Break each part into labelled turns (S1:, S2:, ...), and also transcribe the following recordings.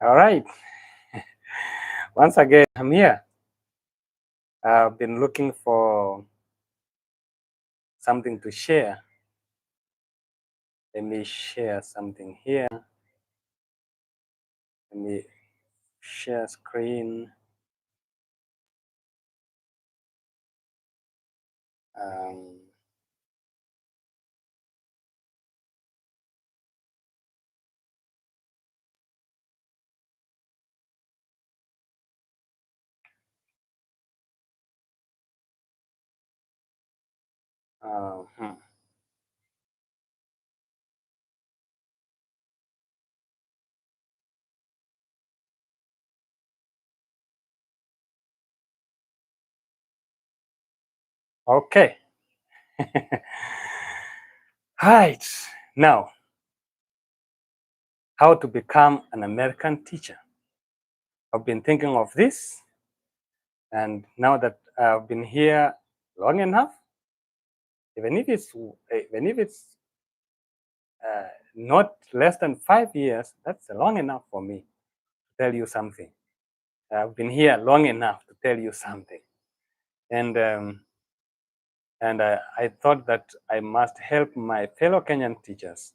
S1: All right. Once again, I'm here. I've been looking for something to share. Let me share something here. Let me share screen. Um, uh, hmm. Okay. Right. Now, how to become an American teacher. I've been thinking of this, and now that I've been here long enough, even if it's uh, not less than 5 years, that's long enough for me to tell you something. I've been here long enough to tell you something, and I thought that I must help my fellow Kenyan teachers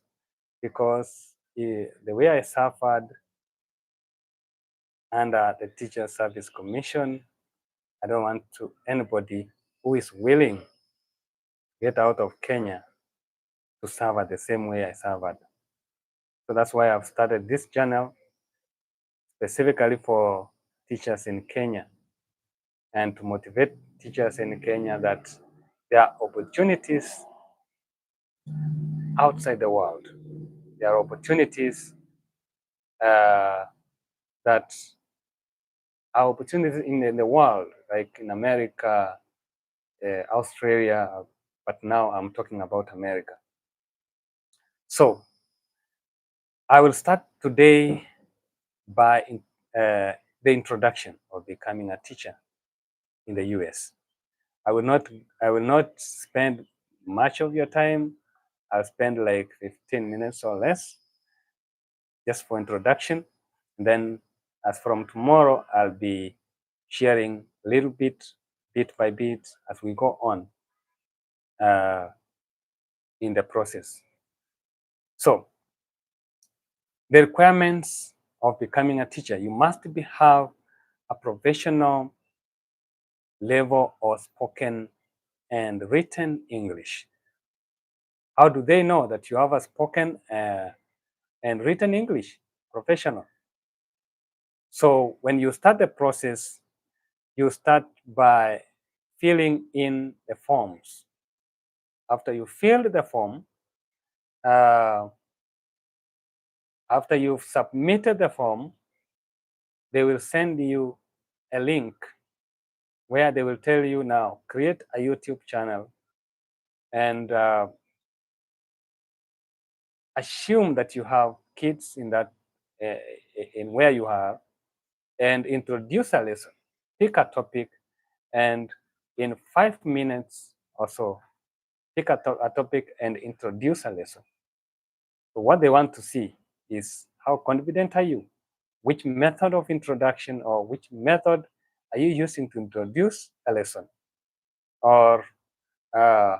S1: because the way I suffered under the Teacher Service Commission, I don't want to anybody who is willing to get out of Kenya to suffer the same way I suffered. So that's why I've started this channel specifically for teachers in Kenya and to motivate teachers in Kenya that there are opportunities outside the world. There are opportunities uh, that are opportunities in the world, like in America, Australia, but now I'm talking about America. So I will start today by the introduction of becoming a teacher in the US. I will not spend much of your time. I'll spend like 15 minutes or less just for introduction. And then as from tomorrow, I'll be sharing a little bit by bit, as we go on uh, in the process. So the requirements of becoming a teacher, you must have a professional level of spoken and written English. How do they know that you have a spoken and written English professional? So when you start the process, you start by filling in the forms. After you filled the form, uh, after you've submitted the form, they will send you a link where they will tell you now, create a YouTube channel and assume that you have kids in that in where you are and introduce a lesson. Pick a topic and in 5 minutes or so, pick a topic and introduce a lesson. So what they want to see is how confident are you? Which method of introduction or which method are you using to introduce a lesson? Or uh,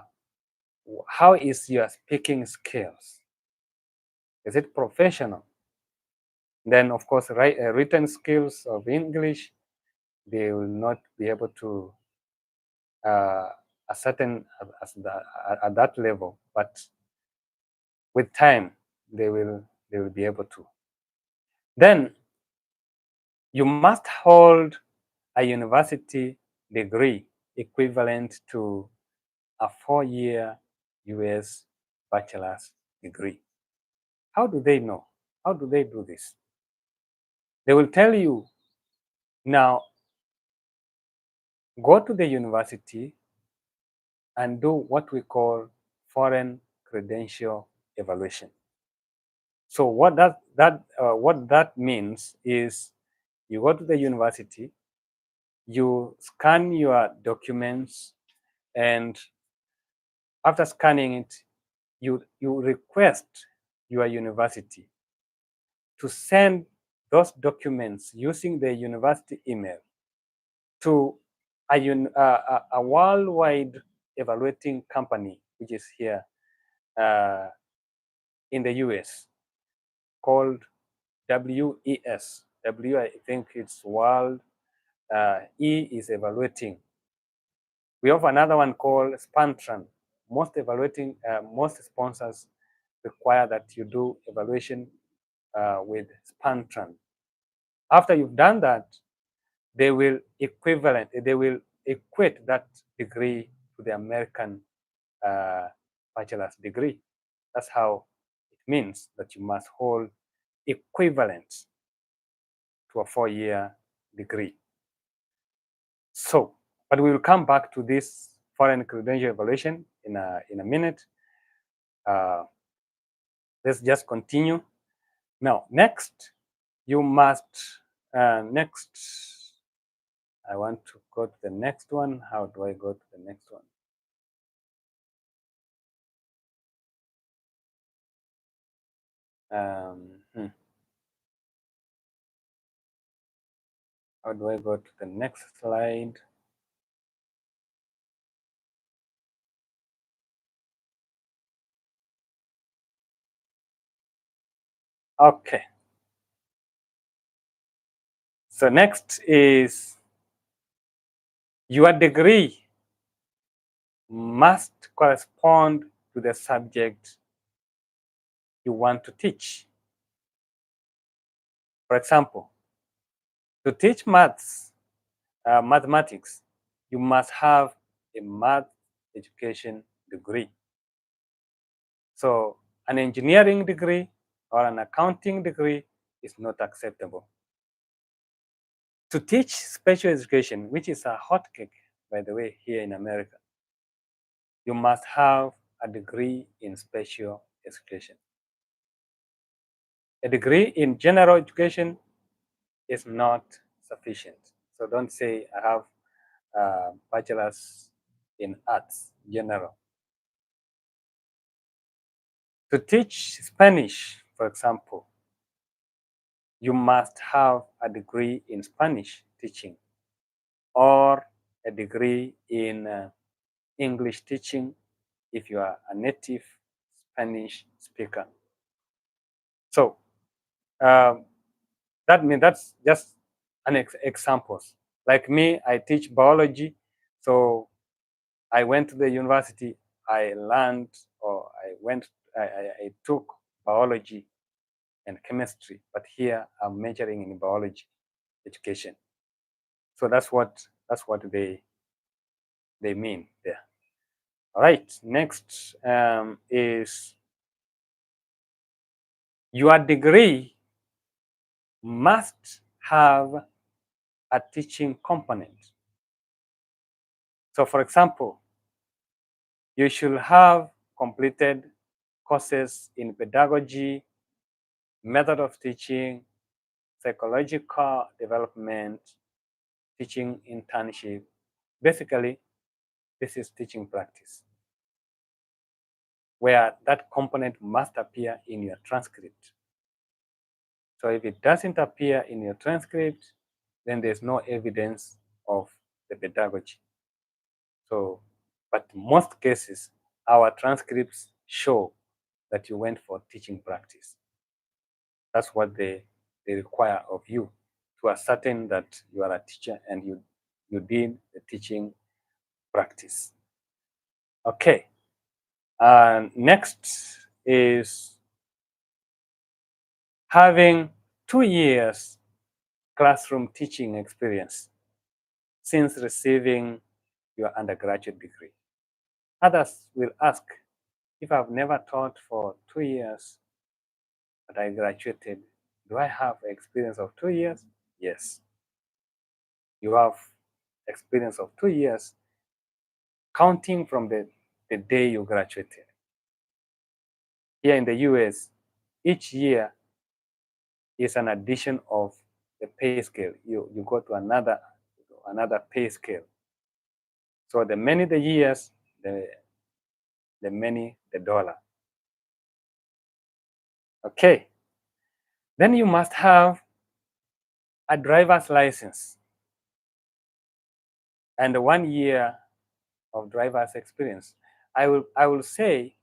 S1: how is your speaking skills? Is it professional? Then, of course, written skills of English, they will not be able to a certain at that level, but with time they will be able to. Then you must hold a university degree equivalent to a 4-year US bachelor's degree. How do they know? How do they do this? They will tell you now, go to the university and do what we call foreign credential evaluation. So what that means is you go to the university, you scan your documents, and after scanning it, you request your university to send those documents using the university email to a worldwide evaluating company, which is here in the US, called WES. W, I think it's World. E is evaluating. We have another one called Spantran. Most sponsors require that you do evaluation with Spantran. After you've done that, they will equate that degree to the American bachelor's degree. That's how it means that you must hold equivalent to a 4-year degree. So, but we will come back to this foreign credential evaluation in a minute. Let's just continue. Now, next, you must, next, I want to go to the next one. How do I go to the next one? How do I go to the next slide? Okay. So next is your degree must correspond to the subject you want to teach. For example, to teach mathematics, you must have a math education degree. So an engineering degree or an accounting degree is not acceptable. To teach special education, which is a hotcake, by the way, here in America, you must have a degree in special education. A degree in general education is not sufficient. So don't say I have a bachelor's in arts general. To teach Spanish, for example, you must have a degree in Spanish teaching or a degree in English teaching if you are a native Spanish speaker. So that's just an examples. Like me, I teach biology, so I went to the university. I learned, or I took biology and chemistry, but here I'm majoring in biology education. So that's what they mean there. All right. Next is your degree must have a teaching component. So, for example, you should have completed courses in pedagogy, method of teaching, psychological development, teaching internship. Basically, this is teaching practice, where that component must appear in your transcript. So if it doesn't appear in your transcript, then there's no evidence of the pedagogy. So, but most cases, our transcripts show that you went for teaching practice. That's what they require of you, to ascertain that you are a teacher and you did the teaching practice. Okay. Next is having 2 years classroom teaching experience since receiving your undergraduate degree. Others will ask, if I've never taught for 2 years, but I graduated, do I have experience of 2 years? Yes. You have experience of 2 years counting from the day you graduated. Here in the US, each year is an addition of the pay scale. You go to another pay scale. So the many the years, the many the dollar. Okay. Then you must have a driver's license and 1 year of driver's experience. I will say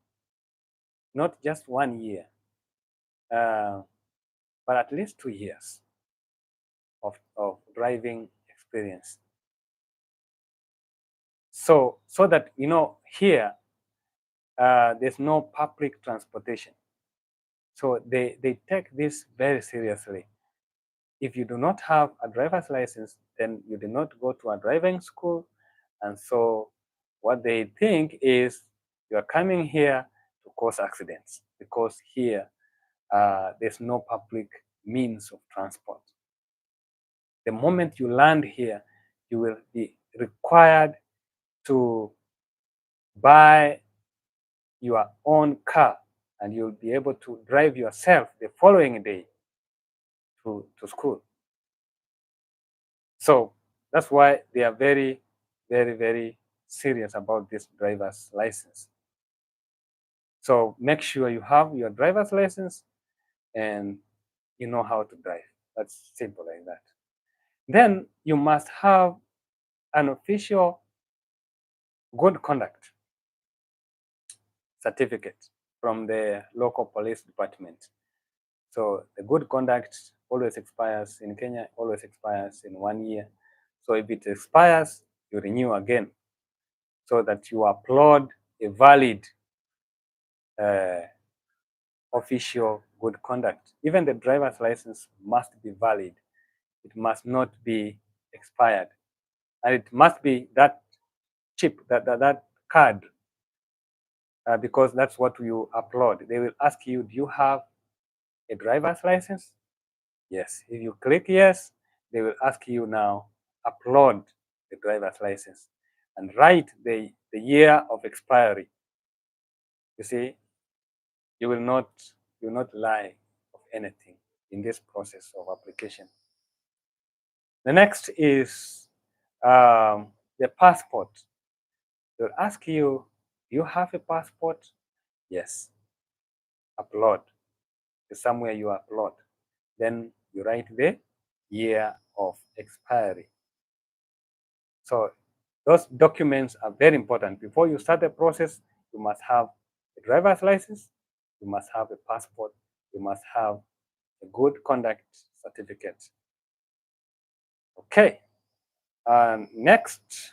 S1: not just 1 year, but at least 2 years of driving experience. So that, here, there's no public transportation. So they take this very seriously. If you do not have a driver's license, then you do not go to a driving school. And so what they think is you are coming here to cause accidents, because here there's no public means of transport. The moment you land here, you will be required to buy your own car, and you'll be able to drive yourself the following day to school. So that's why they are very, very, very serious about this driver's license. So make sure you have your driver's license and you know how to drive. That's simple like that. Then you must have an official good conduct certificate from the local police department. So the good conduct always expires in Kenya, always expires in 1 year. So if it expires, you renew again, so that you upload a valid official good conduct. Even the driver's license must be valid. It must not be expired. And it must be that chip, that card, because that's what you upload. They will ask you, do you have a driver's license? Yes. If you click yes, they will ask you now, upload the driver's license and write the year of expiry. You see, you will not lie of anything in this process of application. The next is the passport. They'll ask you, do you have a passport? Yes. Upload. Somewhere you upload. Then you write the year of expiry. So those documents are very important. Before you start the process, you must have a driver's license, you must have a passport, you must have a good conduct certificate. Okay. Next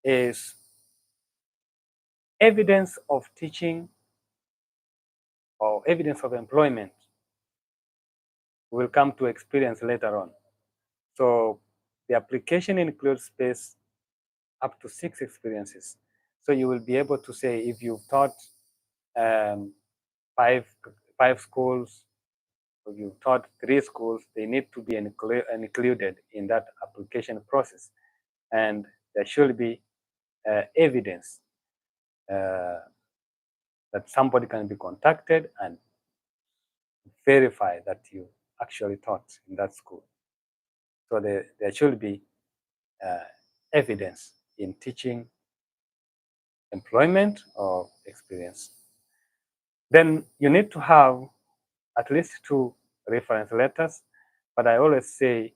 S1: is evidence of teaching or evidence of employment. We'll come to experience later on. So the application includes space up to 6 experiences. So you will be able to say, if you've taught 5 schools, or you've taught 3 schools, they need to be included in that application process. And there should be evidence that somebody can be contacted and verify that you actually taught in that school. So there should be evidence in teaching, employment, or experience. Then you need to have at least 2 reference letters, but I always say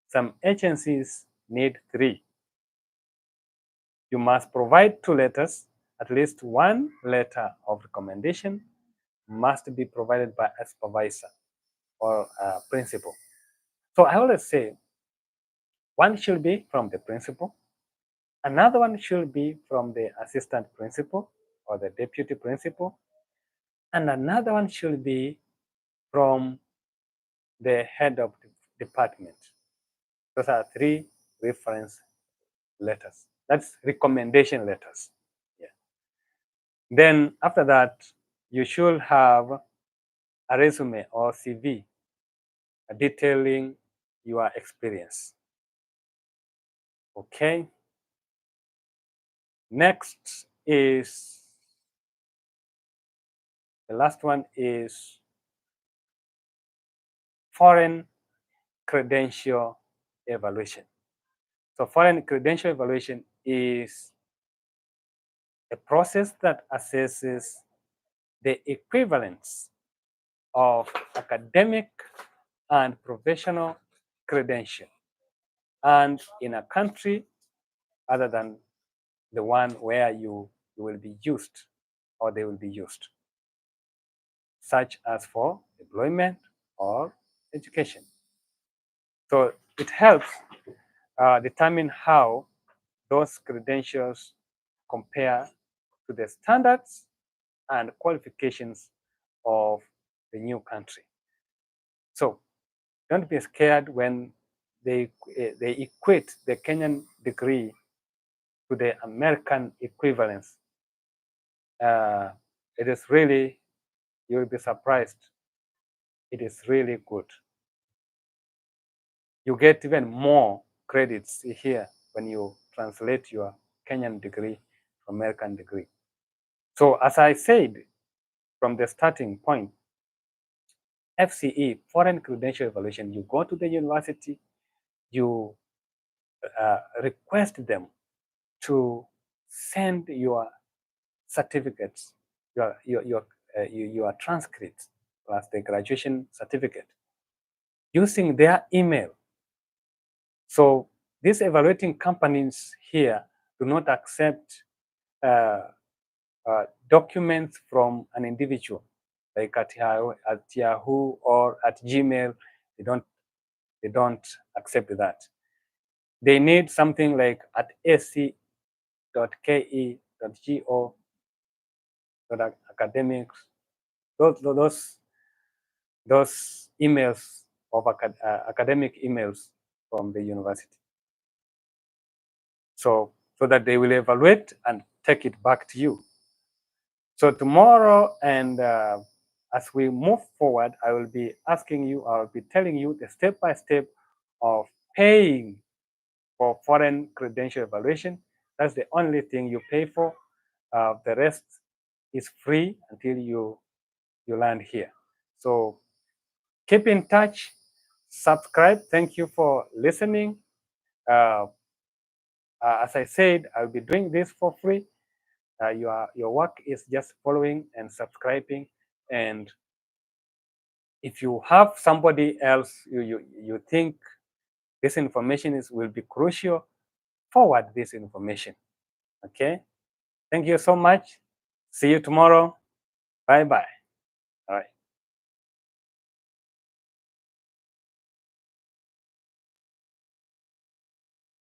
S1: some agencies need 3. You must provide 2 letters. At least 1 letter of recommendation must be provided by a supervisor or a principal. So I always say one should be from the principal, another one should be from the assistant principal or the deputy principal, and another one should be from the head of the department. Those are 3 reference letters. That's recommendation letters. Yeah. Then after that, you should have a resume or CV detailing your experience. Okay. Next is, the last one is foreign credential evaluation. So foreign credential evaluation is a process that assesses the equivalence of academic and professional credential, and in a country other than the one where you will be used or they will be used, such as for employment or education. So it helps determine how those credentials compare to the standards and qualifications of the new country. So don't be scared when they equate the Kenyan degree to the American equivalence. It is really, you will be surprised. It is really good. You get even more credits here when you translate your Kenyan degree to American degree. So as I said from the starting point, FCE, Foreign Credential Evaluation, you go to the university, you request them to send your certificates, your transcripts, plus the graduation certificate, using their email. So these evaluating companies here do not accept documents from an individual, like at Yahoo or at Gmail. They don't accept that. They need something like at ac.ke.go.academics. Those emails of academic emails from the university. So that they will evaluate and take it back to you. So tomorrow, and as we move forward, I will be asking you, I will be telling you the step-by-step of paying for foreign credential evaluation. That's the only thing you pay for. The rest is free until you land here. So keep in touch, subscribe. Thank you for listening. As I said, I'll be doing this for free. Your work is just following and subscribing. And if you have somebody else you think this information will be crucial, forward this information. Okay? Thank you so much. See you tomorrow. Bye-bye. All right.